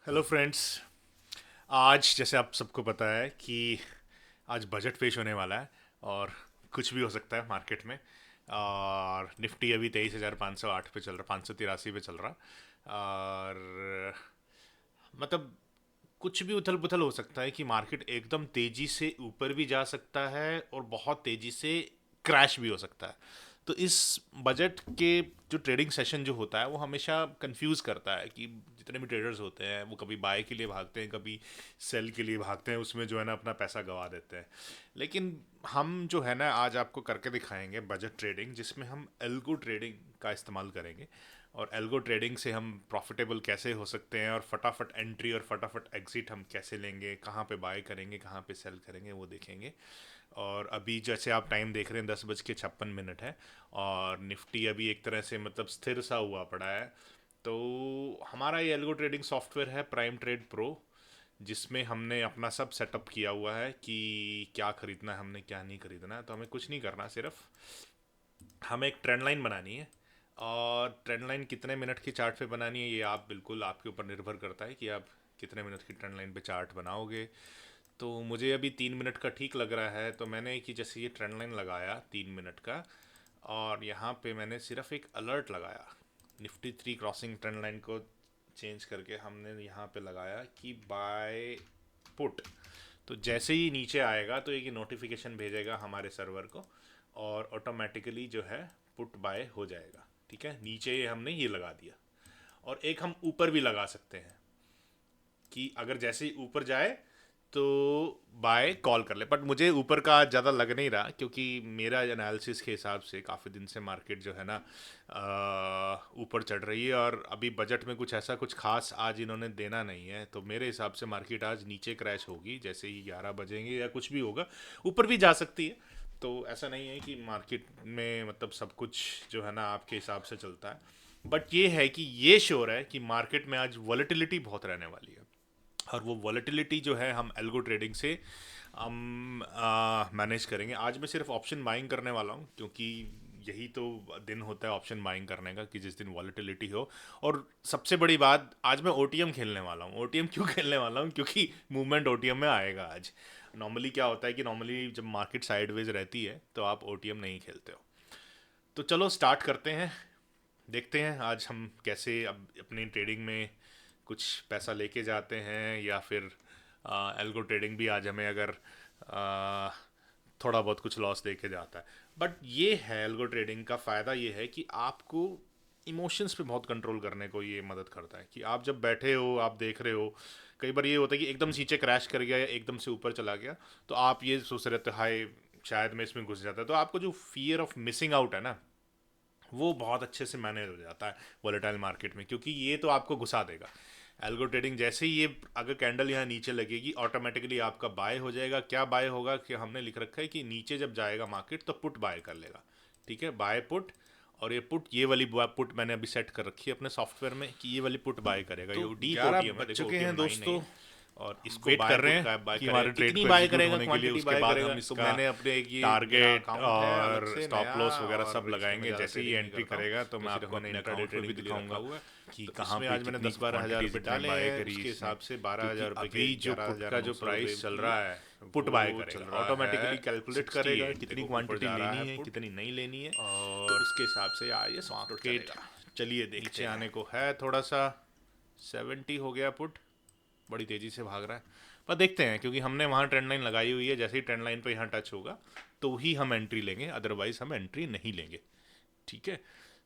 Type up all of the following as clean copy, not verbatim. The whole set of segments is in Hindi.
Hello friends. आज जैसे आप सबको पता है कि आज बजट पेश होने वाला है और कुछ भी हो सकता है मार्केट में। और निफ्टी अभी 23,508 पे चल रहा, 583 पे चल रहा। और मतलब कुछ भी उथल पुथल हो सकता है कि मार्केट एकदम तेजी से ऊपर भी जा सकता है और बहुत तेजी से क्रैश भी हो सकता है। तो इस बजट के जो ट्रेडिंग सेशन जो होता है वो हमेशा कंफ्यूज करता है कि जितने भी ट्रेडर्स होते हैं वो कभी बाय के लिए भागते हैं, कभी सेल के लिए भागते हैं, उसमें जो है ना अपना पैसा गंवा देते हैं। लेकिन हम जो है ना आज आपको करके दिखाएंगे बजट ट्रेडिंग, जिसमें हम एल्गो ट्रेडिंग का इस्तेमाल करेंगे। और एल्गो ट्रेडिंग से हम प्रॉफिटेबल कैसे हो सकते हैं और फटाफट एंट्री और फटाफट एग्जिट हम कैसे लेंगे, कहाँ पे बाय करेंगे, कहाँ पे सेल करेंगे, वो देखेंगे। और अभी जैसे आप टाइम देख रहे हैं 10:56 है। और निफ्टी अभी एक तरह से मतलब स्थिर सा हुआ पड़ा है। तो हमारा ये एल्गो ट्रेडिंग सॉफ्टवेयर है प्राइम ट्रेड प्रो, जिसमें हमने अपना सब सेटअप किया हुआ है कि क्या खरीदना है हमने, क्या नहीं खरीदना है। तो हमें कुछ नहीं करना, सिर्फ हमें एक ट्रेंड लाइन बनानी है। और ट्रेंड लाइन कितने मिनट की चार्ट पे बनानी है ये आप बिल्कुल आपके ऊपर निर्भर करता है कि आप कितने मिनट की ट्रेंड लाइन पे चार्ट बनाओगे। तो मुझे अभी 3 मिनट का ठीक लग रहा है, तो मैंने कि जैसे ये ट्रेंड लाइन लगाया 3 मिनट का। और यहाँ पे मैंने सिर्फ एक अलर्ट लगाया, निफ्टी 3 क्रॉसिंग ट्रेंड लाइन को चेंज करके हमने यहाँ पे लगाया कि बाय पुट। तो जैसे ही नीचे आएगा तो एक नोटिफिकेशन भेजेगा हमारे सर्वर को और ऑटोमेटिकली जो है पुट बाय हो जाएगा। ठीक है, नीचे ये हमने ये लगा दिया। और एक हम ऊपर भी लगा सकते हैं कि अगर जैसे ही ऊपर जाए तो बाय कॉल कर ले। बट मुझे ऊपर का ज़्यादा लग नहीं रहा, क्योंकि मेरा एनालिसिस के हिसाब से काफ़ी दिन से मार्केट जो है ना ऊपर चढ़ रही है। और अभी बजट में कुछ ऐसा कुछ खास आज इन्होंने देना नहीं है, तो मेरे हिसाब से मार्केट आज नीचे क्रैश होगी जैसे ही 11 बजेंगे, या कुछ भी होगा। ऊपर भी जा सकती है। तो ऐसा नहीं है कि मार्केट में मतलब सब कुछ जो है ना आपके हिसाब से चलता है। बट ये है कि ये श्योर है कि मार्केट में आज वॉलेटिलिटी बहुत रहने वाली है। और वो वॉलेटिलिटी जो है हम एल्गो ट्रेडिंग से हम मैनेज करेंगे। आज मैं सिर्फ ऑप्शन बाइंग करने वाला हूँ, क्योंकि यही तो दिन होता है ऑप्शन बाइंग करने का, कि जिस दिन वॉलेटिलिटी हो। और सबसे बड़ी बात, आज मैं ओटीएम खेलने वाला हूँ। ओटीएम क्यों खेलने वाला हूँ? क्योंकि मूवमेंट ओटीएम में आएगा आज। नॉर्मली क्या होता है कि नॉर्मली जब मार्केट साइडवेज रहती है तो आप ओटीएम नहीं खेलते हो। तो चलो स्टार्ट करते हैं। देखते हैं आज हम कैसे अब अपनी ट्रेडिंग में कुछ पैसा लेके जाते हैं, या फिर एल्गो ट्रेडिंग भी आज हमें अगर आ, थोड़ा बहुत कुछ लॉस देके जाता है। बट ये है एल्गो ट्रेडिंग का फ़ायदा, ये है कि आपको इमोशंस पे बहुत कंट्रोल करने को ये मदद करता है। कि आप जब बैठे हो, आप देख रहे हो, कई बार ये होता है कि एकदम से नीचे क्रैश कर गया या एकदम से ऊपर चला गया, तो आप ये सोच रहे थे हाय शायद मैं इसमें घुस जाता है। तो आपको जो फियर ऑफ मिसिंग आउट है ना, वो बहुत अच्छे से मैनेज हो जाता है वोलेटाइल मार्केट में, क्योंकि ये तो आपको घुसा देगा। एल्गो ट्रेडिंग जैसे ही ये अगर कैंडल यहाँ नीचे लगेगी, ऑटोमेटिकली आपका बाय हो जाएगा। क्या बाय होगा कि हमने लिख रखा है कि नीचे जब जाएगा मार्केट तो पुट बाय कर लेगा। ठीक है, बाय पुट। और ये पुट, ये वाली पुट मैंने अभी सेट कर रखी है अपने सॉफ्टवेयर में कि ये वाली पुट बाय करेगा। तो ये डीप 11 ओटीएम है, बज देखो चुके ओटीएम हैं 9 नहीं दोस्तों। है। और हम इसको वेट बाय कर रहे पुट हैं का बाय कि करेगा, हमारे ट्रेड कितनी को बाय एग्जीक्यूट करेगा, होने के लिए क्वांटिटी उसके बाय बाद करेगा। हम तो इसका मैंने अपने एक ये मेरा टारगेट अकाउंट है अलग और से स्टॉप नया, लॉस वगैरह और सब इसमें मैं लगाएंगे ज़्यादा जैसे ही ट्रेडिंग नहीं एंट्री करता हूँ। करेगा। तो तो मैं सिर्फ आपको मैं अपने अपने इंट्राडे अकाउंट पे ट्रेडिंग भी के लिए रखा दिखाऊंगा। हुआ है कि तो कहाँ इसमें पे आज मैंने कितनी 10-12 हज़ार क्वांटिटीज रुपये इसने डाले बाय हैं, करी उसके इसने। हिसाब से बारह क्योंकि हज़ार रुपये के अभी जो पुट का जो 11,900 रुपये प्राइस चल की रहा है पुट बाय वो चल करेगा। रहा ऑटोमेटिकली है कैलकुलेट करेगा 68। कितनी देखो ऊपर क्वांटिटी जा रहा है लेनी है, पुट। कितनी नहीं लेनी है। तो और उसके हिसाब से ये मार्केट मार्केट चलेगा। चलिए देखते नीचे हैं। आने को है थोड़ा सा, 70 हो गया पुट, बड़ी तेज़ी से भाग रहा है। पर देखते हैं, क्योंकि हमने वहाँ ट्रेंड लाइन लगाई हुई है, जैसे ही ट्रेंड लाइन पे यहाँ टच होगा तो ही हम एंट्री लेंगे, अदरवाइज हम एंट्री नहीं लेंगे। ठीक है,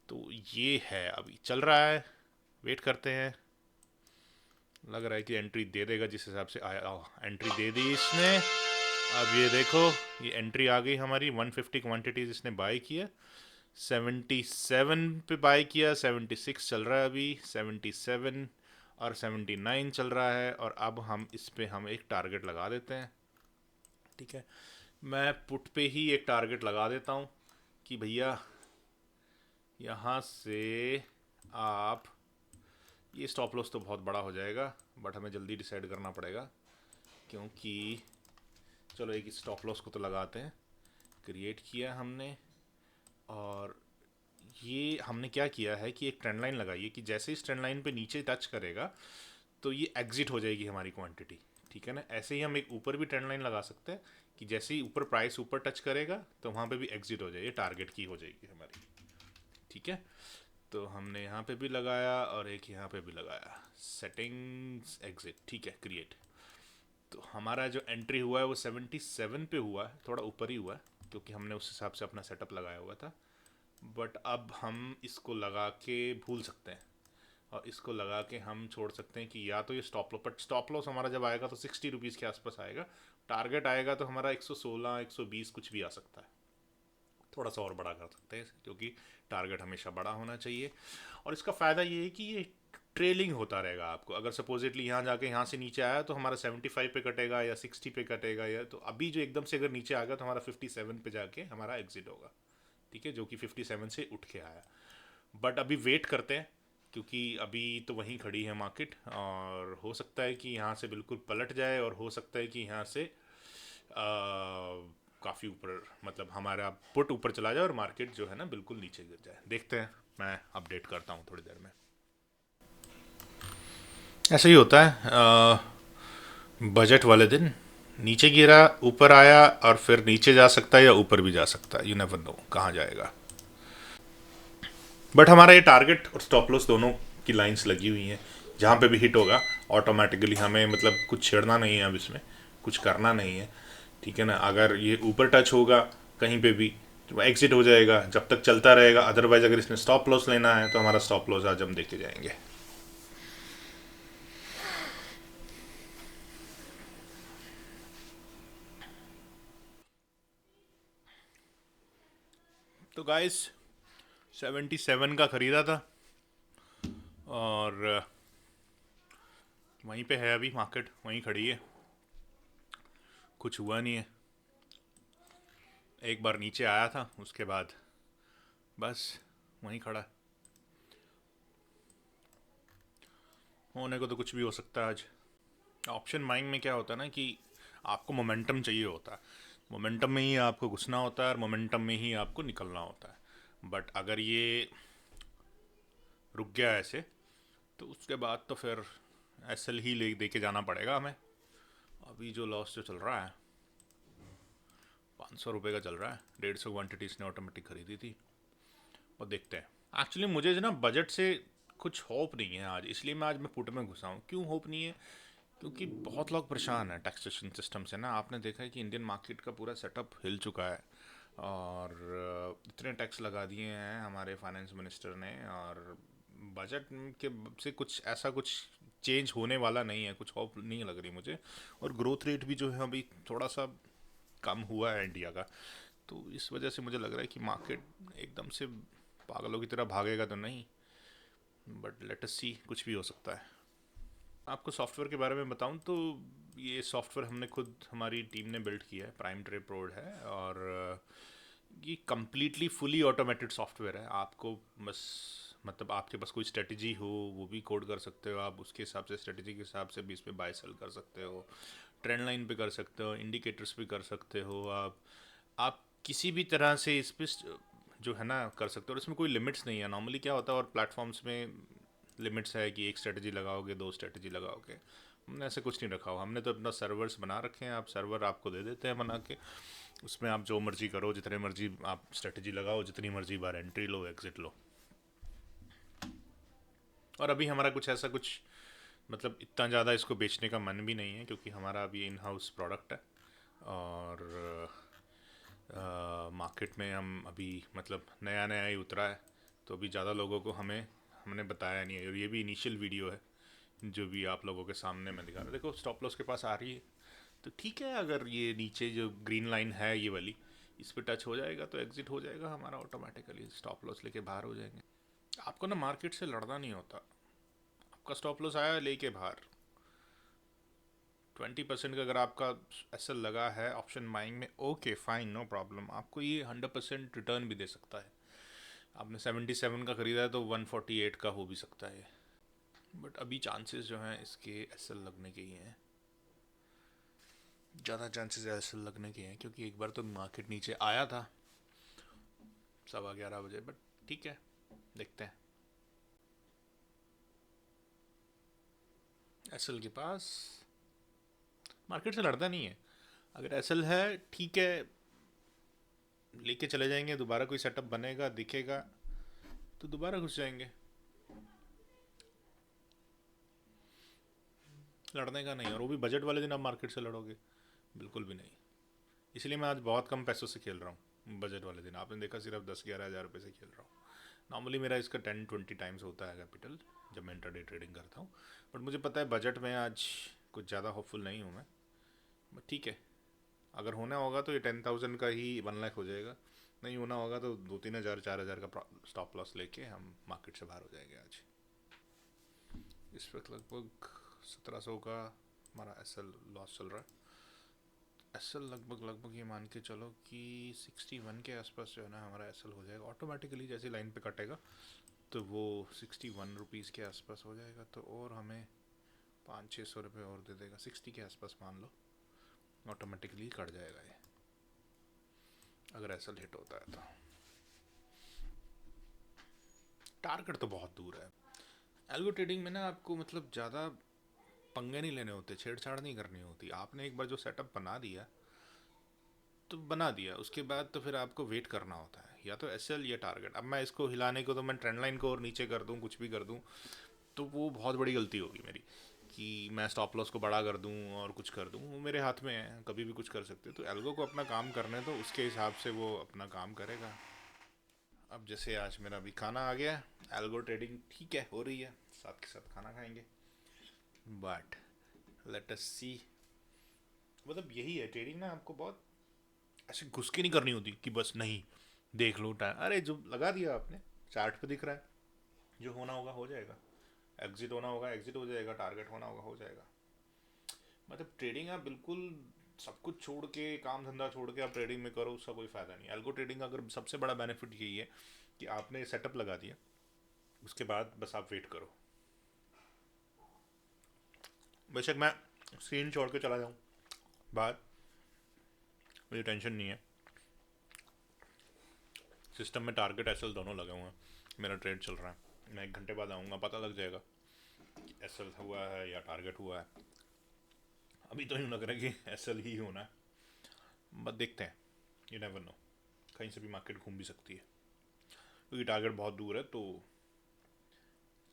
तो ये है अभी चल रहा है। वेट करते हैं। लग रहा है कि एंट्री दे देगा जिस हिसाब से आया। एंट्री दे दी इसने। अब ये देखो, ये एंट्री आ गई हमारी। 150 क्वांटिटीज इसने बाय किया। 77 पे बाय किया, 76 चल रहा है अभी, 77 और 79 चल रहा है। और अब हम इस पे हम एक टारगेट लगा देते हैं। ठीक है, मैं पुट पे ही एक टारगेट लगा देता हूँ कि भैया यहाँ से आप, ये स्टॉप लॉस तो बहुत बड़ा हो जाएगा, बट हमें जल्दी डिसाइड करना पड़ेगा। क्योंकि चलो एक स्टॉप लॉस को तो लगाते हैं। क्रिएट किया हमने। और ये हमने क्या किया है कि एक ट्रेंड लाइन लगाई है कि जैसे इस ट्रेंड लाइन पे नीचे टच करेगा तो ये एग्जिट हो जाएगी हमारी क्वांटिटी। ठीक है ना, ऐसे ही हम एक ऊपर भी ट्रेंड लाइन लगा सकते हैं कि जैसे ही ऊपर प्राइस ऊपर टच करेगा तो वहाँ पे भी एग्जिट हो जाएगी, टारगेट की हो जाएगी हमारी। ठीक है, तो हमने यहाँ पे भी लगाया और एक यहाँ पे भी लगाया, सेटिंग्स एग्जिट, ठीक है, क्रिएट। तो हमारा जो एंट्री हुआ है वो 77 पे हुआ है, थोड़ा ऊपर ही हुआ है क्योंकि हमने उस हिसाब से अपना सेटअप लगाया हुआ था। बट अब हम इसको लगा के भूल सकते हैं और इसको लगा के हम छोड़ सकते हैं कि या तो ये stop loss, but stop loss हमारा जब आएगा तो 60 रुपीज़ के आसपास आएगा। टारगेट आएगा तो हमारा 116 120 कुछ भी आ सकता है, थोड़ा सा और बड़ा कर सकते हैं क्योंकि टारगेट हमेशा बड़ा होना चाहिए। और इसका फ़ायदा ये है कि ये ट्रेलिंग होता रहेगा आपको। अगर सपोजिटली यहाँ जाके यहाँ से नीचे आया तो हमारा 75 पे कटेगा या 60 पे कटेगा, या तो अभी जो एकदम से अगर नीचे आ गया तो हमारा 57 पे जाके हमारा एग्जिट होगा। ठीक है, जो कि 57 से उठ के आया। बट अभी वेट करते हैं क्योंकि अभी तो वहीं खड़ी है मार्केट, और हो सकता है कि यहाँ से बिल्कुल पलट जाए और हो सकता है कि यहाँ से काफ़ी ऊपर, मतलब हमारा पुट ऊपर चला जाए और मार्केट जो है ना बिल्कुल नीचे गिर जाए। देखते हैं, मैं अपडेट करता हूँ थोड़ी देर में। ऐसा ही होता है बजट वाले दिन, नीचे गिरा ऊपर आया और फिर नीचे जा सकता है या ऊपर भी जा सकता है, यू नेवर नो कहाँ जाएगा। बट हमारा ये टारगेट और स्टॉप लॉस दोनों की लाइंस लगी हुई हैं, जहाँ पे भी हिट होगा ऑटोमेटिकली हमें, मतलब कुछ छेड़ना नहीं है, अब इसमें कुछ करना नहीं है। ठीक है ना, अगर ये ऊपर टच होगा कहीं पे भी तो एग्जिट हो जाएगा, जब तक चलता रहेगा। अदरवाइज अगर इसमें स्टॉप लॉस लेना है तो हमारा स्टॉप लॉस आज हम देखे जाएंगे। तो गाइस 77 का ख़रीदा था और वहीं पे है अभी, मार्केट वहीं खड़ी है, कुछ हुआ नहीं है। एक बार नीचे आया था उसके बाद बस वहीं खड़ा है। होने को तो कुछ भी हो सकता है आज। ऑप्शन बाइंग में क्या होता है ना कि आपको मोमेंटम चाहिए होता है, मोमेंटम में ही आपको घुसना होता है और मोमेंटम में ही आपको निकलना होता है। बट अगर ये रुक गया ऐसे तो उसके बाद तो फिर एसएल ही ले दे के जाना पड़ेगा हमें। अभी जो लॉस जो चल रहा है 500 रुपये का चल रहा है, 150 क्वान्टिटी इसने ऑटोमेटिक खरीदी थी। और देखते हैं, एक्चुअली मुझे जो ना बजट से कुछ होप नहीं है आज, इसलिए मैं आज मैं पुट में घुसा हूँ। क्यों होप नहीं है? क्योंकि बहुत लोग परेशान हैं टैक्सेशन सिस्टम से ना। आपने देखा है कि इंडियन मार्केट का पूरा सेटअप हिल चुका है और इतने टैक्स लगा दिए हैं हमारे फाइनेंस मिनिस्टर ने, और बजट के से कुछ ऐसा कुछ चेंज होने वाला नहीं है, कुछ होप नहीं लग रही मुझे। और ग्रोथ रेट भी जो है अभी थोड़ा सा कम हुआ है इंडिया का, तो इस वजह से मुझे लग रहा है कि मार्केट एकदम से पागलों की तरह भागेगा तो नहीं, बट लेट अस सी, कुछ भी हो सकता है। आपको सॉफ्टवेयर के बारे में बताऊं तो ये सॉफ्टवेयर हमने खुद, हमारी टीम ने बिल्ड किया है, प्राइम ट्रे प्रो है। और ये कम्प्लीटली फुली ऑटोमेटेड सॉफ्टवेयर है। आपको बस, मतलब आपके पास कोई स्ट्रेटजी हो वो भी कोड कर सकते हो आप, उसके हिसाब से स्ट्रेटजी के हिसाब से भी इसमें बाय सेल कर सकते हो, ट्रेंड लाइन पे कर सकते हो, इंडिकेटर्स भी कर सकते हो आप किसी भी तरह से इस पे जो है ना कर सकते हो। और इसमें कोई लिमिट्स नहीं है। नॉर्मली क्या होता है और प्लेटफॉर्म्स में लिमिट्स है कि एक स्ट्रेटजी लगाओगे, दो स्ट्रेटजी लगाओगे। हमने ऐसे कुछ नहीं रखा हुआ, हमने तो अपना सर्वर्स बना रखे हैं, आप सर्वर आपको दे देते हैं बना के, उसमें आप जो मर्जी करो, जितने मर्जी आप स्ट्रेटजी लगाओ, जितनी मर्जी बार एंट्री लो एग्जिट लो। और अभी हमारा कुछ ऐसा कुछ, मतलब इतना ज़्यादा इसको बेचने का मन भी नहीं है क्योंकि हमारा अभी इन हाउस प्रोडक्ट है। और मार्केट में हम अभी, मतलब नया नया ही उतरा है, तो अभी ज़्यादा लोगों को हमने बताया नहीं है। और ये भी इनिशियल वीडियो है जो भी आप लोगों के सामने मैं दिखा रहा हूँ। देखो स्टॉप लॉस के पास आ रही है तो ठीक है, अगर ये नीचे जो ग्रीन लाइन है ये वाली, इस पर टच हो जाएगा तो एग्जिट हो जाएगा हमारा ऑटोमेटिकली, स्टॉप लॉस लेके बाहर हो जाएंगे। आपको ना मार्केट से लड़ना नहीं होता, आपका स्टॉप लॉस आया लेके बाहर, 20% का अगर आपका एसएल लगा है ऑप्शन बाइंग में, ओके फाइन, नो प्रॉब्लम, आपको ये 100% रिटर्न भी दे सकता है। आपने 77 का ख़रीदा है तो 148 का हो भी सकता है। बट अभी चांसेस जो हैं इसके एसएल लगने के ही हैं, ज़्यादा चांसेस एसएल लगने के हैं, क्योंकि एक बार तो मार्केट नीचे आया था 11:15 बजे। बट ठीक है, देखते हैं। एसएल के पास मार्केट से लड़ता नहीं है। अगर एसएल है ठीक है, लेके चले जाएंगे, दोबारा कोई सेटअप बनेगा दिखेगा तो दोबारा घुस जाएंगे। लड़ने का नहीं, और वो भी बजट वाले दिन आप मार्केट से लड़ोगे, बिल्कुल भी नहीं। इसलिए मैं आज बहुत कम पैसों से खेल रहा हूँ बजट वाले दिन। आपने देखा सिर्फ 10-11 हज़ार रुपये से खेल रहा हूँ। नॉर्मली मेरा इसका 10-20 टाइम्स होता है कैपिटल जब मैं इंटरडे ट्रेडिंग करता हूँ। बट मुझे पता है बजट में आज कुछ ज़्यादा होपफुल नहीं हूँ मैं। बट ठीक है, अगर होना होगा तो ये 10,000 का ही 1 लाख हो जाएगा, नहीं होना होगा तो 2-3 हज़ार 4 हज़ार का स्टॉप लॉस लेके हम मार्केट से बाहर हो जाएंगे आज। इस वक्त लगभग 1700 का हमारा एसएल लॉस चल रहा है। एसएल लगभग ये मान के चलो कि 61 के आसपास जो है ना हमारा एसएल हो जाएगा ऑटोमेटिकली। जैसे लाइन पे कटेगा तो वो 61 रुपीज़ के आसपास हो जाएगा, तो और हमें 500-600 रुपये और दे देगा। 60 के आसपास मान लो ऑटोमेटिकली कट जाएगा ये, अगर एसएल हिट होता है तो। टारगेट तो बहुत दूर है। एल्गो ट्रेडिंग में ना आपको मतलब ज़्यादा पंगे नहीं लेने होते, छेड़छाड़ नहीं करनी होती। आपने एक बार जो सेटअप बना दिया तो बना दिया, उसके बाद तो फिर आपको वेट करना होता है, या तो एसएल या टारगेट। अब मैं इसको हिलाने को तो मैं ट्रेंड लाइन को और नीचे कर दूं, कुछ भी कर दूं, तो वो बहुत बड़ी गलती होगी मेरी कि मैं स्टॉप लॉस को बड़ा कर दूं और कुछ कर दूं। वो मेरे हाथ में है, कभी भी कुछ कर सकते हो। तो एल्गो को अपना काम करने तो उसके हिसाब से वो अपना काम करेगा। अब जैसे आज मेरा भी खाना आ गया, एल्गो ट्रेडिंग ठीक है हो रही है, साथ के साथ खाना खाएंगे। बट लेट अस सी, मतलब यही है ट्रेडिंग ना, आपको बहुत ऐसे घुस के नहीं करनी होती कि बस नहीं देख लो टाइम। अरे जो लगा दिया आपने, चार्ट पे दिख रहा है, जो होना होगा हो जाएगा। एग्जिट होना होगा एग्जिट हो जाएगा, टारगेट होना होगा हो जाएगा। मतलब ट्रेडिंग आप बिल्कुल सब कुछ छोड़ के, काम धंधा छोड़ के आप ट्रेडिंग में करो, उसका कोई फ़ायदा नहीं। एल्गो ट्रेडिंग का अगर सबसे बड़ा बेनिफिट यही है कि आपने सेटअप लगा दिया, उसके बाद बस आप वेट करो। बेशक मैं स्क्रीन छोड़ के चला जाऊँ बाहर, मुझे टेंशन नहीं है। सिस्टम में टारगेट एसएल दोनों लगे हुए हैं, मेरा ट्रेड चल रहा है। मैं 1 घंटे बाद आऊँगा, पता लग जाएगा एसएल हुआ है या टारगेट हुआ है। अभी तो यूँ लग रहा है कि एसएल ही होना है, बस देखते हैं। यू नेवर नो, कहीं से भी मार्केट घूम भी सकती है, क्योंकि टारगेट बहुत दूर है तो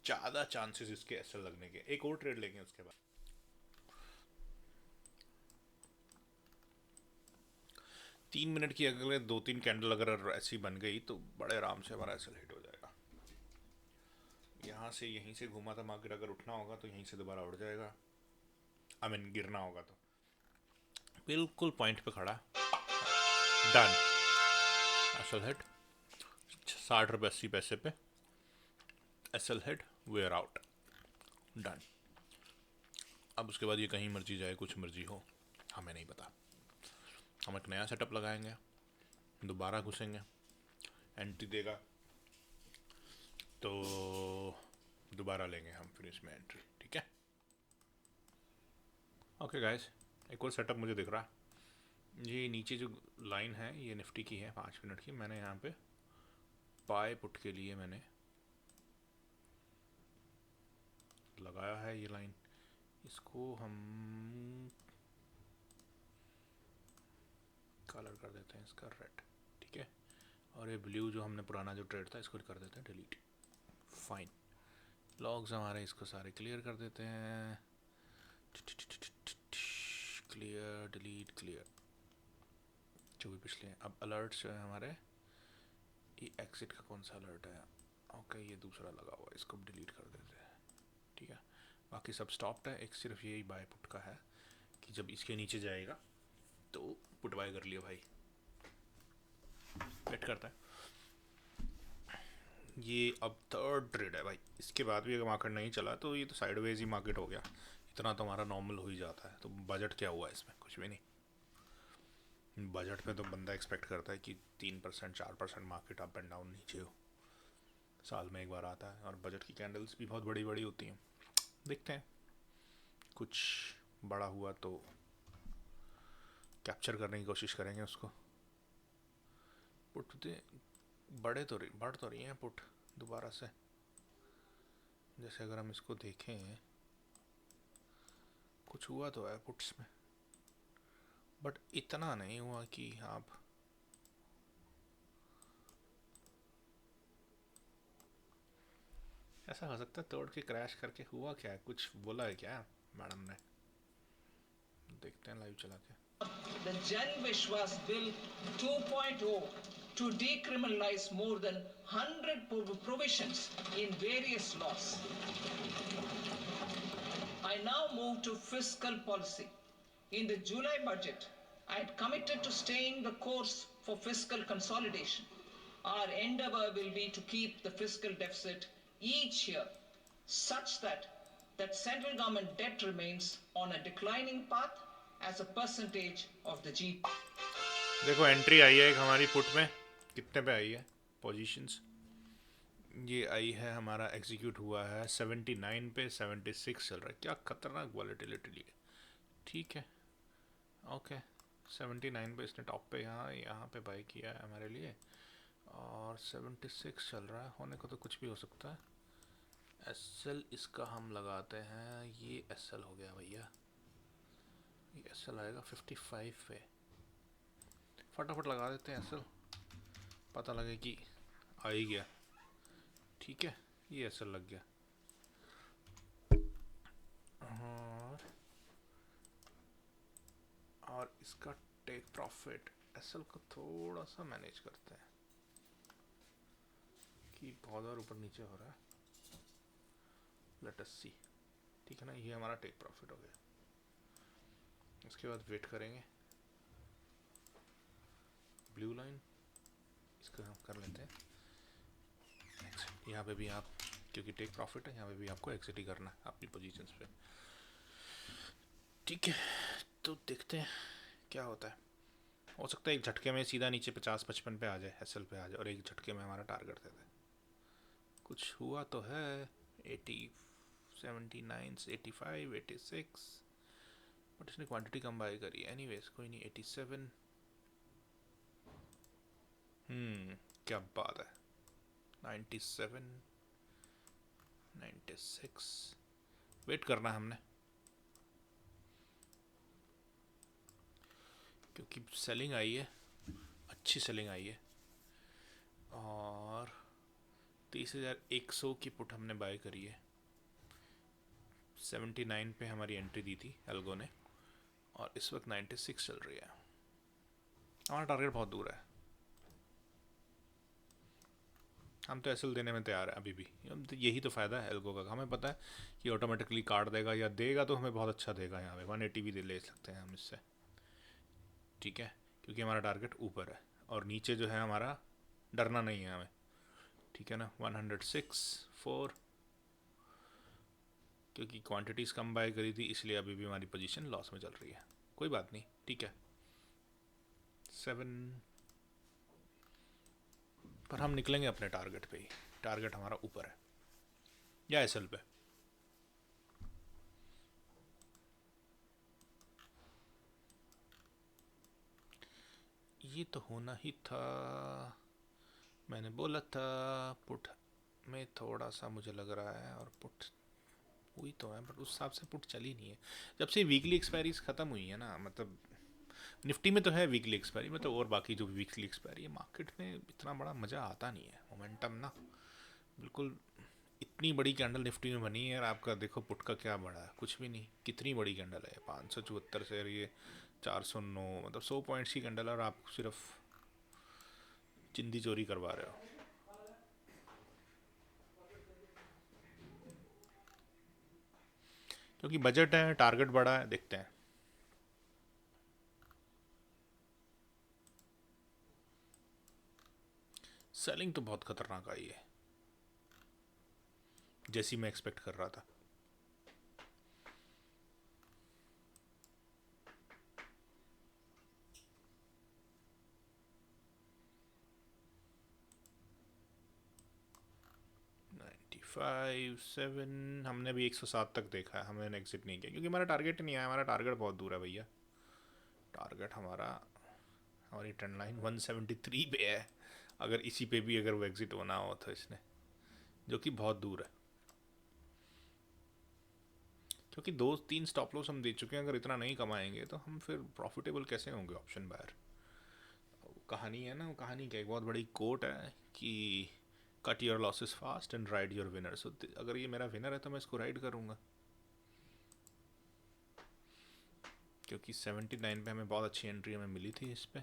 ज़्यादा चांसेस इसके एसएल लगने के। एक और ट्रेड लेंगे उसके बाद। 3 मिनट की अगले 2-3 कैंडल अगर ऐसी बन गई तो बड़े आराम से हमारा एसएल हिट हो जाएगा। यहाँ से यहीं से घूमा था मार्केट, अगर उठना होगा तो यहीं से दोबारा उठ जाएगा। आई मीन गिरना होगा तो बिल्कुल पॉइंट पे खड़ा, डन। एसएल हिट 60 रुपये 80 पैसे पे, SL hit, we're out, done. अब उसके बाद ये कहीं मर्जी जाए, कुछ मर्जी हो, हमें नहीं पता। हम एक नया सेटअप लगाएंगे, दोबारा घुसेंगे, एंट्री देगा तो दोबारा लेंगे हम फिर इसमें एंट्री, ठीक है। ओके गाइस, एक और सेटअप मुझे दिख रहा है। ये नीचे जो लाइन है ये निफ्टी की है 5 मिनट की, मैंने यहाँ पे बाय पुट के लिए मैंने लगाया है ये लाइन। इसको हम कलर कर देते हैं इसका रेड, ठीक है। और ये ब्लू जो हमने पुराना जो ट्रेड था इसको कर देते हैं डिलीट, फाइन। लॉग्स हमारे इसको सारे क्लियर कर देते हैं, क्लियर डिलीट क्लियर, जो भी पिछले हैं। अब अलर्ट्स जो है हमारे, ये एग्जिट का कौन सा अलर्ट है, ओके ये दूसरा लगा हुआ है, इसको डिलीट कर देते हैं, ठीक है। बाकी सब स्टॉप्ड है, एक सिर्फ यही बाय पुट का है कि जब इसके नीचे जाएगा तो पुट बाय कर लिया भाई। वेट करता है। ये अब थर्ड ट्रेड है भाई, इसके बाद भी अगर मार्केट नहीं चला तो ये तो साइडवेज ही मार्केट हो गया। इतना तो हमारा नॉर्मल हो ही जाता है। तो बजट क्या हुआ इसमें, कुछ भी नहीं। बजट में तो बंदा एक्सपेक्ट करता है कि 3% 4% मार्केट अप एंड डाउन नीचे हो, साल में एक बार आता है। और बजट की कैंडल्स भी बहुत बड़ी बड़ी होती हैं। देखते हैं कुछ बड़ा हुआ तो कैप्चर करने की कोशिश करेंगे उसको। पुट बढ़ तो रही हैं पुट दोबारा से। जैसे अगर हम इसको देखें कुछ हुआ तो है पुट्स में, बट इतना नहीं हुआ कि आप ऐसा हो सकता है तोड़ के क्रैश करके। हुआ क्या है, कुछ बोला है क्या मैडम ने? देखते हैं लाइव चला के। The Jan Vishwas Bill 2.0 to decriminalize more than 100 provisions in various laws. I now move to fiscal policy. In the July budget, I had committed to staying the course for fiscal consolidation. Our endeavor will be to keep the fiscal deficit each year such that central government debt remains on a declining path as a percentage of the GDP. देखो एंट्री आई है एक हमारी पुट में, कितने पे आई है पोजीशंस? ये आई है, हमारा एग्जीक्यूट हुआ है 79 पे, 76 चल रहा है। क्या खतरनाक वॉलेटिलिटी ली है। ठीक है, ओके। 79 पे इसने टॉप पे यहाँ यहाँ पे बाई किया है हमारे लिए, और 76 चल रहा है। होने को तो कुछ भी हो सकता है। एसएल इसका हम लगाते हैं, ये एसएल हो गया भैया, ये एसएल आएगा 55 पे। फटाफट लगा देते हैं एसएल, पता लगे कि आ ही गया। ठीक है, ये एसएल लग गया। और इसका टेक प्रॉफिट एसएल को थोड़ा सा मैनेज करते हैं कि बहुत बार ऊपर नीचे हो रहा है। लेट अस सी। ठीक है ना, ये हमारा टेक प्रॉफिट हो गया। उसके बाद वेट करेंगे ब्लू लाइन, इसको हम कर लेते हैं एग्जिट। यहाँ पे भी आप, क्योंकि टेक प्रॉफिट है, यहाँ पे भी आपको एग्जिट ही करना है अपनी पोजीशंस पे। ठीक है, तो देखते हैं क्या होता है। हो सकता है एक झटके में सीधा नीचे 50-55 पे आ जाए, एसएल पे आ जाए, और एक झटके में हमारा टारगेट दे दे। कुछ हुआ तो है। 80, 79, 85, 86, बट इसने क्वांटिटी कम बाई करी। एनीवेज कोई नहीं। 87, क्या बात है। 97, 96, वेट करना है हमने, क्योंकि सेलिंग आई है, अच्छी सेलिंग आई है। और 30,100 की पुट हमने बाय करी है। 79 पे हमारी एंट्री दी थी एल्गो ने, और इस वक्त 96 चल रही है। हमारा टारगेट बहुत दूर है, हम तो एसएल देने में तैयार है अभी भी। तो यही तो फ़ायदा है एल्गो का, हमें पता है कि ऑटोमेटिकली काट देगा, या देगा तो हमें बहुत अच्छा देगा। यहाँ पे 180 भी ले सकते हैं हम इससे। ठीक है, क्योंकि हमारा टारगेट ऊपर है, और नीचे जो है हमारा डरना नहीं है हमें। ठीक है ना, 106, 4, क्योंकि क्वांटिटीज़ कम बाय करी थी, इसलिए अभी भी हमारी पोजीशन लॉस में चल रही है। कोई बात नहीं, ठीक है। 7 पर हम निकलेंगे अपने टारगेट पे ही। टारगेट हमारा ऊपर है या एसएल पे। ये तो होना ही था, मैंने बोला था। पुट में थोड़ा सा मुझे लग रहा है, और पुट हुई तो है, बट उस हिसाब से पुट चली नहीं है। जब से वीकली एक्सपायरीज ख़त्म हुई है ना, मतलब निफ्टी में तो है वीकली एक्सपायरी, मतलब और बाकी जो वीकली एक्सपायरी है मार्केट में इतना बड़ा मज़ा आता नहीं है। मोमेंटम ना बिल्कुल, इतनी बड़ी कैंडल निफ्टी में बनी है, और आपका देखो पुट का क्या बड़ा है, कुछ भी नहीं। कितनी बड़ी कैंडल है, 574 से ये 409, मतलब 100 पॉइंट्स की कैंडल है, और आप सिर्फ चिंदी चोरी करवा रहे हो। क्योंकि बजट है, टारगेट बड़ा है, देखते हैं। सेलिंग तो बहुत खतरनाक आई है, जैसी मैं एक्सपेक्ट कर रहा था। फाइव 7 हमने भी 107 तक देखा है, हमने एग्जिट नहीं किया क्योंकि हमारा टारगेट ही नहीं आया। हमारा टारगेट बहुत दूर है भैया। टारगेट हमारा, हमारी ट्रेंड लाइन 173 पे है। अगर इसी पे भी अगर वो एग्जिट होना हो तो इसने, जो कि बहुत दूर है। क्योंकि दो तीन स्टॉप लॉस हम दे चुके हैं, अगर इतना नहीं कमाएंगे तो हम फिर प्रॉफिटेबल कैसे होंगे ऑप्शन बायर। कहानी है ना, वो कहानी क्या, एक बहुत बड़ी कोट है कि cut your losses fast and ride your winner. So अगर ये मेरा विनर है तो मैं इसको राइड करूँगा, क्योंकि 79 पे हमें बहुत अच्छी एंट्री हमें मिली थी इस पे।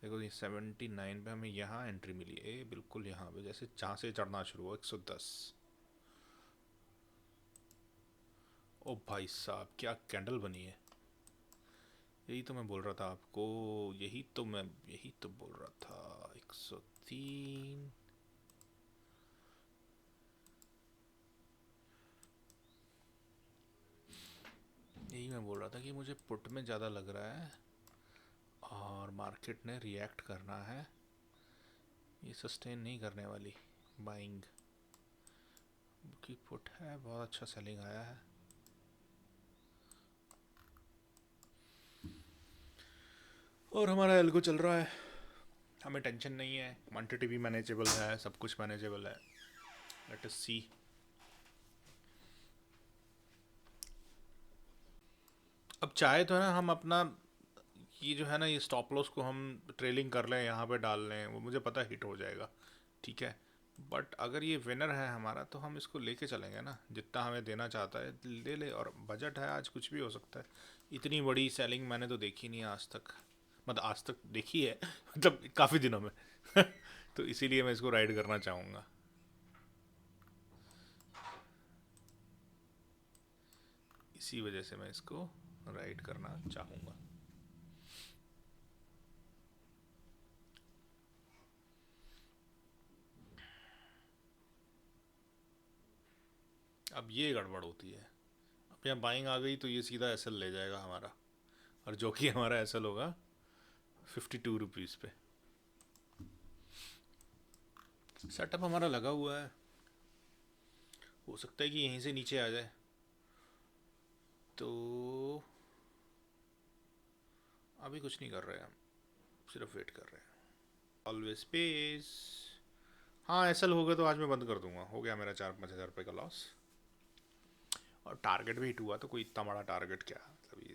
देखो ये 79 पे हमें यहाँ एंट्री मिली है, बिल्कुल यहाँ पे जैसे जहाँ से चढ़ना शुरू हुआ 110। ओ भाई साहब क्या कैंडल बनी है, यही तो मैं बोल रहा था आपको, यही तो बोल रहा था 103। यही मैं बोल रहा था कि मुझे पुट में ज़्यादा लग रहा है और मार्केट ने रिएक्ट करना है, ये सस्टेन नहीं करने वाली बाइंग की। पुट है बहुत अच्छा सेलिंग आया है, और हमारा एल्गो चल रहा है, हमें टेंशन नहीं है, क्वांटिटी भी मैनेजेबल है, सब कुछ मैनेजेबल है। लेट अस सी। अब चाहे तो है ना हम अपना ये जो है ना, ये स्टॉप लॉस को हम ट्रेलिंग कर लें, यहाँ पे डाल लें, वो मुझे पता हिट हो जाएगा, ठीक है। बट अगर ये विनर है हमारा तो हम इसको लेके चलेंगे ना, जितना हमें देना चाहता है ले ले, और बजट है, आज कुछ भी हो सकता है। इतनी बड़ी सेलिंग मैंने तो देखी नहीं आज तक, मतलब आज तक देखी है मतलब काफ़ी दिनों में तो इसीलिए मैं इसको राइड करना चाहूँगा, इसी वजह से मैं इसको राइड करना चाहूँगा। अब ये गड़बड़ होती है, अब यहाँ बाइंग आ गई तो ये सीधा एसएल ले जाएगा हमारा, और जो कि हमारा एसएल होगा 52 रुपीज़ पे। सेटअप हमारा लगा हुआ है, हो सकता है कि यहीं से नीचे आ जाए, तो अभी कुछ नहीं कर रहे हैं हम, सिर्फ वेट कर रहे हैं। Always pace. हाँ एसएल हो गया तो आज मैं बंद कर दूंगा, हो गया मेरा 4-5 हज़ार रुपये का लॉस, और टारगेट भी हिट हुआ, तो कोई इतना बड़ा टारगेट क्या, मतलब ये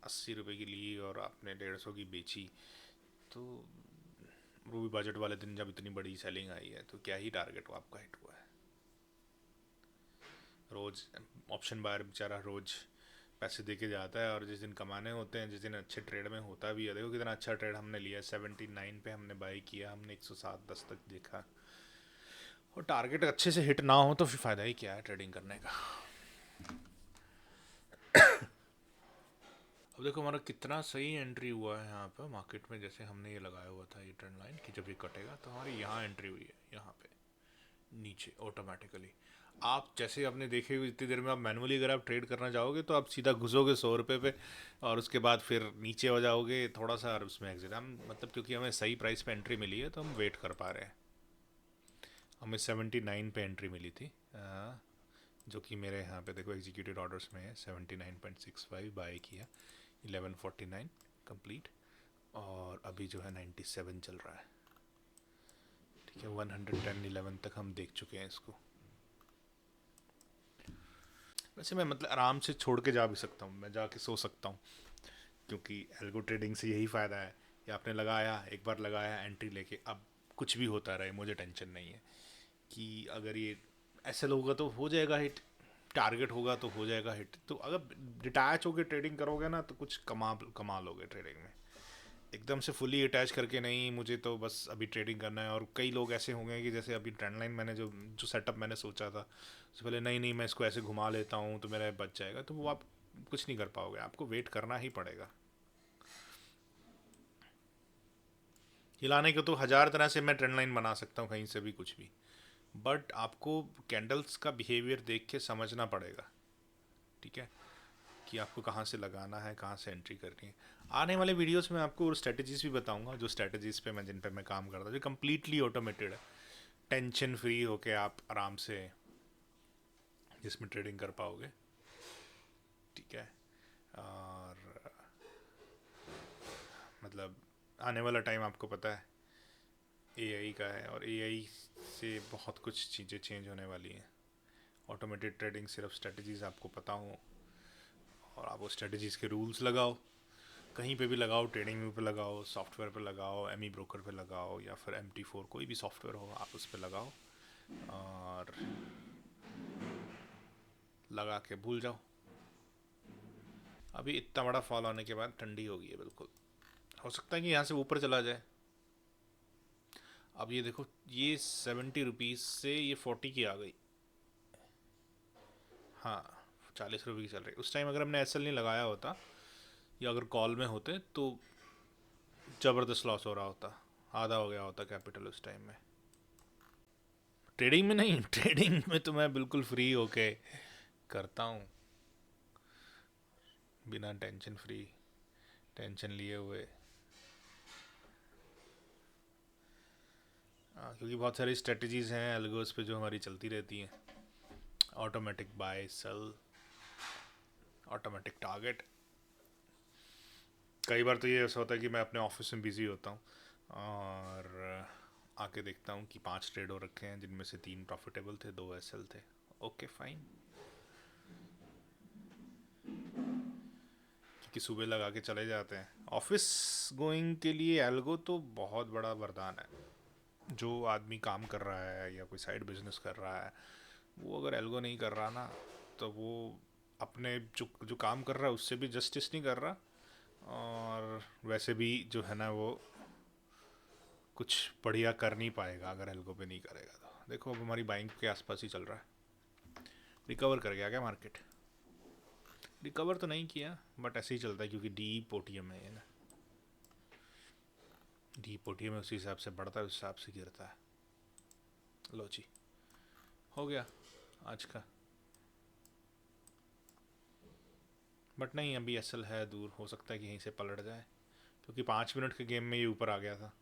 80 रुपये की ली और आपने 150 की बेची, तो वो भी बजट वाले दिन जब इतनी बड़ी सेलिंग आई है, तो क्या ही टारगेट आपका हिट हुआ है। रोज़ ऑप्शन बायर बेचारा रोज़ पैसे दे के जाता है, और जिस दिन कमाने होते हैं, जिस दिन अच्छे ट्रेड में होता भी है, देखो कितना अच्छा ट्रेड हमने लिया, 79 पे हमने बाई किया, हमने 107-10 तक देखा, और टारगेट अच्छे से हिट ना हो तो फिर फ़ायदा ही क्या है ट्रेडिंग करने का। अब देखो हमारा कितना सही एंट्री हुआ है यहाँ पर मार्केट में, जैसे हमने ये लगाया हुआ था ये ट्रेंड लाइन कि जब ये कटेगा तो हमारी यहाँ एंट्री हुई है, यहाँ पे नीचे ऑटोमेटिकली। आप जैसे आपने देखे हुए इतनी देर में आप मैनुअली अगर आप ट्रेड करना चाहोगे तो आप सीधा घुसोगे 100 रुपये पे, और उसके बाद फिर नीचे हो जाओगे थोड़ा सा, और उसमें एग्जिट। हम मतलब क्योंकि हमें सही प्राइस पे एंट्री मिली है तो हम वेट कर पा रहे हैं। हमें 79 पे एंट्री मिली थी, जो कि मेरे यहाँ पे देखो एग्जीक्यूटेड ऑर्डर्स में है, 79.65 बाय किया, 1149 कंप्लीट, और अभी जो है 97 चल रहा है, ठीक है। 110-11 तक हम देख चुके हैं इसको। वैसे मैं मतलब आराम से छोड़ के जा भी सकता हूँ, मैं जाके सो सकता हूँ, क्योंकि एल्गो ट्रेडिंग से यही फ़ायदा है कि आपने लगाया, एक बार लगाया एंट्री लेके, अब कुछ भी होता रहे मुझे टेंशन नहीं है कि अगर ये ऐसे होगा तो हो जाएगा हिट, टारगेट होगा तो हो जाएगा हिट। तो अगर डिटैच होकर ट्रेडिंग करोगे ना तो कुछ कमा कमा लोगे ट्रेडिंग में, एकदम से फुली अटैच करके नहीं, मुझे तो बस अभी ट्रेडिंग करना है। और कई लोग ऐसे होंगे कि जैसे अभी ट्रेंड लाइन मैंने जो जो सेटअप मैंने सोचा था उससे पहले, नहीं नहीं मैं इसको ऐसे घुमा लेता हूँ तो मेरा बच जाएगा, तो वो आप कुछ नहीं कर पाओगे, आपको वेट करना ही पड़ेगा। हिलाने को तो हज़ार तरह से मैं ट्रेंड लाइन बना सकता हूँ कहीं से भी कुछ भी, बट आपको कैंडल्स का बिहेवियर देख के समझना पड़ेगा, ठीक है, कि आपको कहाँ से लगाना है, कहाँ से एंट्री करनी है। आने वाले वीडियोस में आपको और स्ट्रेटजीज भी बताऊंगा, जो स्ट्रेटजीज पे मैं जिन पे मैं काम करता हूँ, जो कम्प्लीटली ऑटोमेटेड है, टेंशन फ्री होके आप आराम से जिसमें ट्रेडिंग कर पाओगे, ठीक है। और मतलब आने वाला टाइम आपको पता है एआई का है, और एआई से बहुत कुछ चीज़ें चेंज होने वाली हैं। ऑटोमेटेड ट्रेडिंग सिर्फ स्ट्रेटजीज आपको पता हो और आप वो स्ट्रेटजीज़ के रूल्स लगाओ, कहीं पे भी लगाओ, ट्रेडिंग व्यू पे लगाओ, सॉफ्टवेयर पे लगाओ, एमी ब्रोकर पे लगाओ, या फिर MT4 कोई भी सॉफ्टवेयर हो आप उस पे लगाओ, और लगा के भूल जाओ। अभी इतना बड़ा फॉल होने के बाद ठंडी हो गई है बिल्कुल, हो सकता है कि यहाँ से ऊपर चला जाए। अब ये देखो, ये 70 रुपीज़ से ये 40 की आ गई। हाँ, 40 रुपये की चल रही। उस टाइम अगर हमने SL नहीं लगाया होता या अगर कॉल में होते तो ज़बरदस्त लॉस हो रहा होता, आधा हो गया होता कैपिटल उस टाइम में। ट्रेडिंग में नहीं, ट्रेडिंग में तो मैं बिल्कुल फ्री होके करता हूँ, बिना टेंशन फ्री, टेंशन लिए हुए। क्योंकि बहुत सारी स्ट्रेटजीज़ हैं एल्गोस पे जो हमारी चलती रहती हैं, automatic buy sell, automatic target. कई बार तो ये ऐसा होता है कि मैं अपने ऑफिस में बिज़ी होता हूँ और आके देखता हूँ कि 5 ट्रेड हो रखे हैं, जिनमें से 3 प्रॉफिटेबल थे, 2 SL थे। ओके फाइन, कि सुबह लगा के चले जाते हैं। ऑफिस गोइंग के लिए एल्गो तो बहुत बड़ा वरदान है। जो आदमी काम कर रहा है या कोई साइड बिजनेस कर रहा है, वो अगर एल्गो नहीं कर रहा ना, तो वो अपने जो जो काम कर रहा है उससे भी जस्टिस नहीं कर रहा, और वैसे भी जो है ना वो कुछ बढ़िया कर नहीं पाएगा अगर एल्गो पे नहीं करेगा। तो देखो अब हमारी बाइंग के आसपास ही चल रहा है। रिकवर कर गया क्या मार्केट? रिकवर तो नहीं किया, बट ऐसे ही चलता है क्योंकि डीप ओटीएम है ये ना। डीप ओटीएम में उसी हिसाब से बढ़ता है, उस हिसाब से गिरता है। लो जी, हो गया आज का। बट नहीं, अभी SL है दूर, हो सकता है कि यहीं से पलट जाए, क्योंकि 5 मिनट के गेम में ये ऊपर आ गया था।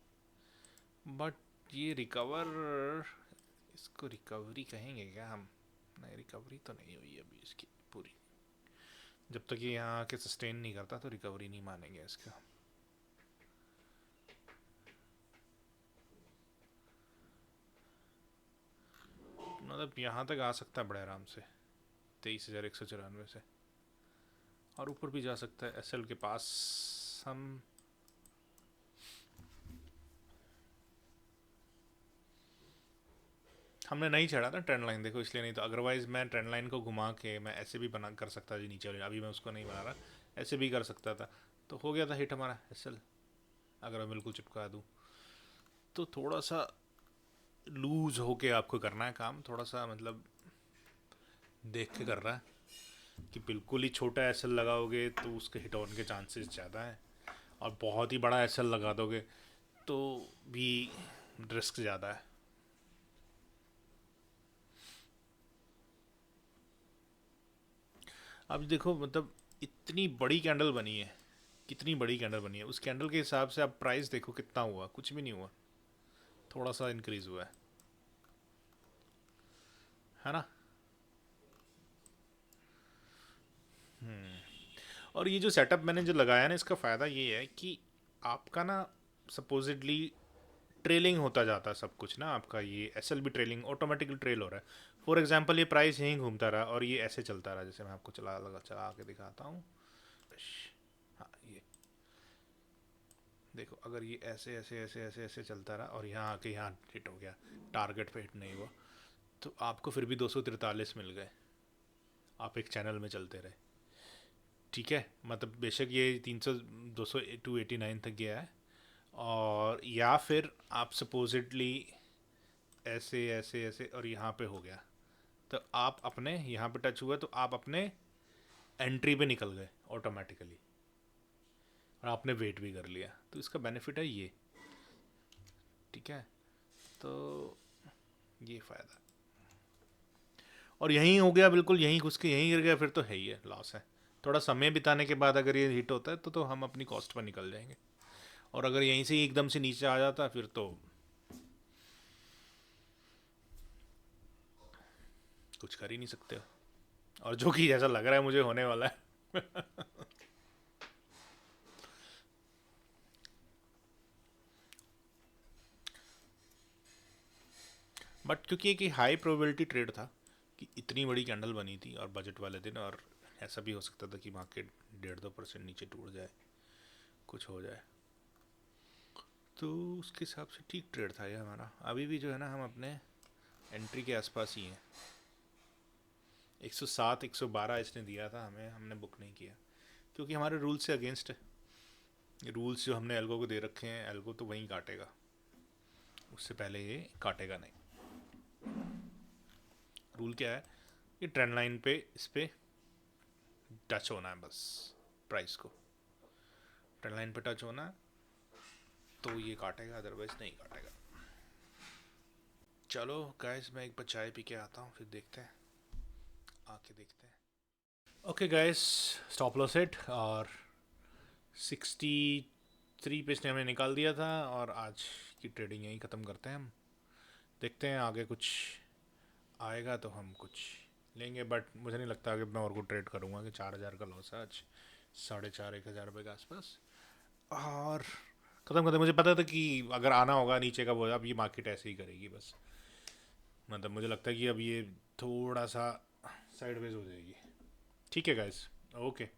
बट ये रिकवर, इसको रिकवरी कहेंगे क्या हम? नहीं, रिकवरी तो नहीं हुई अभी इसकी पूरी। जब तक ये यहाँ आके सस्टेन नहीं करता तो रिकवरी नहीं मानेंगे इसका। मतलब यहाँ तक आ सकता है बड़े आराम से 23,194 से, और ऊपर भी जा सकता है SL के पास। हम हमने नहीं चढ़ा था ट्रेंड लाइन, देखो इसलिए नहीं, तो अदरवाइज मैं ट्रेंड लाइन को घुमा के मैं ऐसे भी बना कर सकता जी नीचे वाली। अभी मैं उसको नहीं बना रहा, ऐसे भी कर सकता था, तो हो गया था हिट हमारा SL। अगर मैं बिल्कुल चिपका दूँ तो थोड़ा सा लूज होके आपको करना है काम, थोड़ा सा मतलब देख के कर रहा है कि बिल्कुल ही छोटा SL लगाओगे तो उसके हिट ऑन के चांसेस ज़्यादा हैं, और बहुत ही बड़ा SL लगा दोगे तो भी रिस्क ज़्यादा है। अब देखो मतलब इतनी बड़ी कैंडल बनी है, कितनी बड़ी कैंडल बनी है, उस कैंडल के हिसाब से आप प्राइस देखो कितना हुआ, कुछ भी नहीं हुआ, थोड़ा सा इंक्रीज हुआ है ना। और ये जो सेटअप मैंने जो लगाया ना, इसका फ़ायदा ये है कि आपका ना सपोजिटली ट्रेलिंग होता जाता है सब कुछ ना, आपका ये SL भी ट्रेलिंग ऑटोमेटिकली ट्रेल हो रहा है। फॉर एग्जांपल ये प्राइस यहीं घूमता रहा और ये ऐसे चलता रहा, जैसे मैं आपको चला के दिखाता हूँ। हाँ, ये देखो, अगर ये ऐसे ऐसे ऐसे ऐसे ऐसे चलता रहा और यहाँ आके यहाँ हिट हो गया, टारगेट पे हिट नहीं हुआ, तो आपको फिर भी 243 मिल गए, आप एक चैनल में चलते रहे। ठीक है, मतलब बेशक ये 300 200 289 तक गया है, और या फिर आप सपोजिटली ऐसे ऐसे ऐसे और यहाँ पे हो गया, तो आप अपने यहाँ पे टच हुआ तो आप अपने एंट्री पे निकल गए ऑटोमेटिकली, और आपने वेट भी कर लिया, तो इसका बेनिफिट है ये। ठीक है, तो ये फ़ायदा। और यहीं हो गया, बिल्कुल यहीं घुस के यहीं गिर गया, फिर तो है ही है, लॉस है। थोड़ा समय बिताने के बाद अगर ये हिट होता है तो हम अपनी कॉस्ट पर निकल जाएंगे, और अगर यहीं से ही एकदम से नीचे आ जाता फिर तो कुछ कर ही नहीं सकते हो, और जो कि ऐसा लग रहा है मुझे होने वाला है। बट क्योंकि एक हाई प्रोबेबिलिटी ट्रेड था कि इतनी बड़ी कैंडल बनी थी और बजट वाले दिन, और ऐसा भी हो सकता था कि मार्केट 1.5-2% नीचे टूट जाए, कुछ हो जाए। तो उसके हिसाब से ठीक ट्रेड था ये हमारा। अभी भी जो है ना हम अपने एंट्री के आसपास ही हैं। 107 112 इसने दिया था हमें, हमने बुक नहीं किया क्योंकि हमारे रूल से अगेंस्ट है। रूल्स जो हमने एल्गो को दे रखे हैं, एल्गो तो वहीं काटेगा, उससे पहले ये काटेगा नहीं। रूल क्या है कि ट्रेंड लाइन पे इस पे टच होना है बस, प्राइस को ट्रेंड लाइन पे टच होना है तो ये काटेगा, अदरवाइज नहीं काटेगा। चलो गाइस, मैं एक बार चाय पी के आता हूँ, फिर देखते हैं, आके देखते हैं। Okay guys, stop loss hit और 63 पे इसने हमें निकाल दिया था, और आज की ट्रेडिंग यहीं ख़त्म करते हैं हम। देखते हैं आगे कुछ आएगा तो हम कुछ लेंगे, बट मुझे नहीं लगता कि मैं और को ट्रेड करूँगा कि 4,000 का लॉस है आज, 4,500-1,000 रुपये के आसपास। और ख़त्म करते, मुझे पता था कि अगर आना होगा नीचे का वो, अब ये मार्केट ऐसे ही करेगी बस। मतलब मुझे लगता है कि अब ये थोड़ा सा साइडवेज हो जाएगी। ठीक है गाइस, ओके।